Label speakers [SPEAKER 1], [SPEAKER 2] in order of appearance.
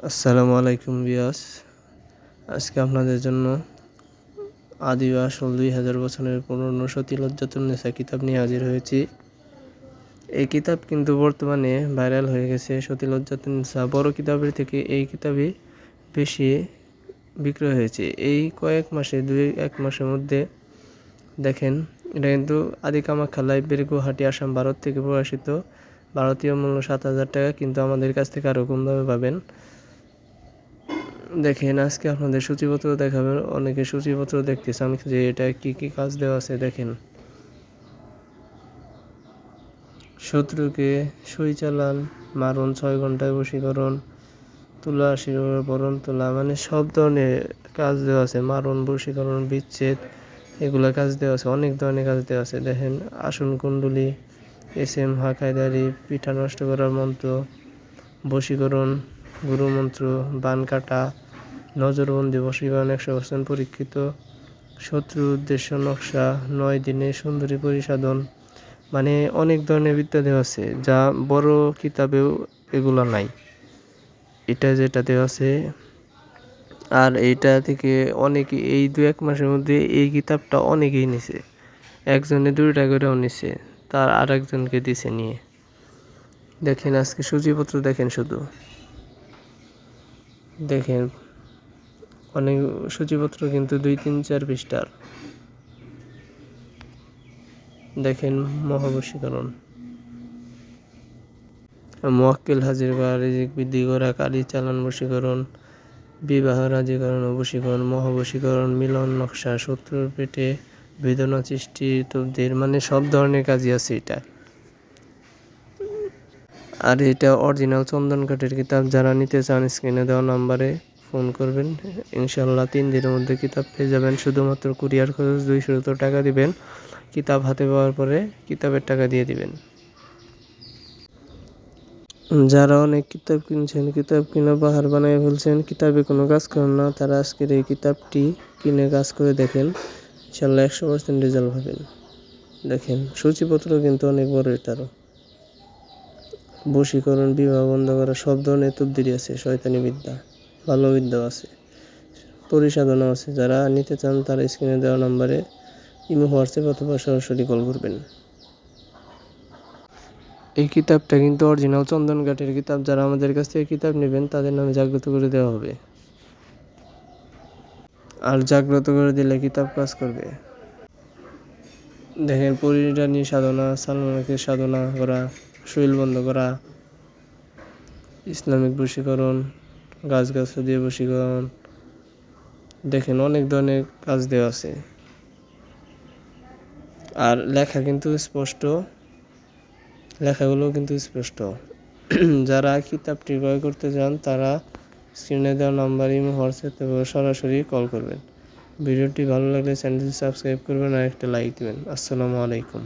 [SPEAKER 1] আসসালামু আলাইকুম ভিউয়ার্স। আজকে আপনাদের জন্য আদি ও আসল 2000 বছরের পুরনো সতীলজ্জাতুন্নেসা কিতাব নিয়ে হাজির হয়েছি। এই কিতাব কিন্তু বর্তমানে ভাইরাল হয়ে গেছে। সতীলজ্জাতুন্নেসা বড় কিতাবের থেকে এই কিতাবই বেশি বিক্রয় হয়েছে এই কয়েক মাসে, 2-1 মাসের মধ্যে। দেখেন, এটা কিন্তু আদি কামাখ্যা লাইব্রেরি, গুয়াহাটি, আসাম, ভারত থেকে প্রকাশিত। ভারতীয় মূল্য 7000 টাকা, কিন্তু আমাদের কাছ থেকে আরও কম দামে পাবেন। দেখেন, আজকে আপনাদের সূচিপত্র দেখাবেন। অনেকে সূচিপত্র দেখতে চান যে এটা কি কি কাজ দেওয়া আছে। দেখেন, শত্রুকে সই চালান, মারণ, 6 ঘন্টায় বশীকরণ, তুলা, শিরোর বরণ তোলা, মানে সব ধরনের কাজ দেওয়া আছে। মারণ, বশীকরণ, বিচ্ছেদ, এগুলা কাজ দেওয়া আছে। অনেক ধরনের কাজ দেওয়া আছে। দেখেন, আসন কুণ্ডলী, এসএম হাকাইদারি, পিঠা নষ্ট করার মন্ত্র, বশীকরণ, গুরুমন্ত্র, বান কাটা, নজরবন্দি, বশীকরণ 100% পরীক্ষিত, শত্রু উদ্দেশ্য নকশা, 9 দিনে সুন্দরী পরিসাধন, মানে অনেক ধরনের বিদ্যা দেওয়া আছে, যা বড় কিতাবেও এগুলো নাই। এটা যেটা দেওয়া আছে, আর এইটা থেকে অনেকে এই 2-1 মাসের মধ্যে এই কিতাবটা অনেকেই নিছে। একজনে 2টা করেও নিছে, তার আর একজনকে দিছে নিয়ে। দেখেন, আজকে সূচিপত্র দেখেন, শুধু দেখেন, অনেক সূচিপত্র কিন্তু 2-3-4 পৃষ্ঠার। দেখেন, মহাবশীকরণ, মোয়াক্কেল হাজির করা, রিজিক বৃদ্ধি করা, কালি চালান বশীকরণ, বিবাহ রাজিকরণ ও বশীকরণ, মহাবশীকরণ, মিলন নকশা, শত্রুর পেটে বেদনা সৃষ্টি তবদির, মানে সব ধরনের কাজই আছে এটা। আর এটা অরিজিনাল চন্দন কাঠের কিতাব। যারা নিতে চান স্ক্রিনে দেওয়া নাম্বারে ফোন করবেন। ইনশাল্লাহ 3 দিনের মধ্যে কিতাব পেয়ে যাবেন। শুধুমাত্র কুরিয়ার খরচ 200 টাকা দিবেন। কিতাব হাতে পাওয়ার পরে কিতাবের টাকা দিয়ে দিবেন। যারা অনেক কিতাব কিনছেন, কিতাব কিনে বাহার বানিয়ে ফেলছেন, কিতাবে কোনো কাজ করেন না, তারা আজকের এই কিতাবটি কিনে কাজ করে দেখেন। ইনশাল্লাহ 100% রেজাল্ট পাবেন। দেখেন, সূচিপত্র কিন্তু অনেক বড়। এটারও বশীকরণ, বিবাহ বন্ধ করা, সব ধরনের তবদিরি আছে। শয়তানি বিদ্যা, ভালো বিদ্যাও আছে, পরিসাধনাও আছে। যারা নিতে চান তারা স্ক্রিনে দেওয়া নাম্বারে ইমো, হোয়াটসঅ্যাপ অথবা সরাসরি কল করবেন। এই কিতাবটা কিন্তু অরিজিনাল চন্দন কাঠের কিতাব। যারা আমাদের কাছ থেকে কিতাব নেবেন তাদের নামে জাগ্রত করে দেওয়া হবে। আর জাগ্রত করে দিলে কিতাব কাজ করবে। দেখেন, পরিণামী সাধনা, সালমানকে সাধনা করা, শরীর বন্ধ করা, ইসলামিক বশীকরণ, গাছগাছরা দিয়ে বশীকরণ। দেখেন, অনেক ধরনের কাজ দেওয়া আছে। আর লেখা কিন্তু স্পষ্ট, লেখাগুলো কিন্তু স্পষ্ট। যারা কিতাবটি ক্রয় করতে চান তারা স্ক্রিনে দেওয়া নাম্বার, ইমো, হোয়াটসঅ্যাপ এবং সরাসরি কল করবেন। ভিডিওটি ভালো লাগলে চ্যানেলটি সাবস্ক্রাইব করবেন আর একটা লাইক দেবেন। আসসালামু আলাইকুম।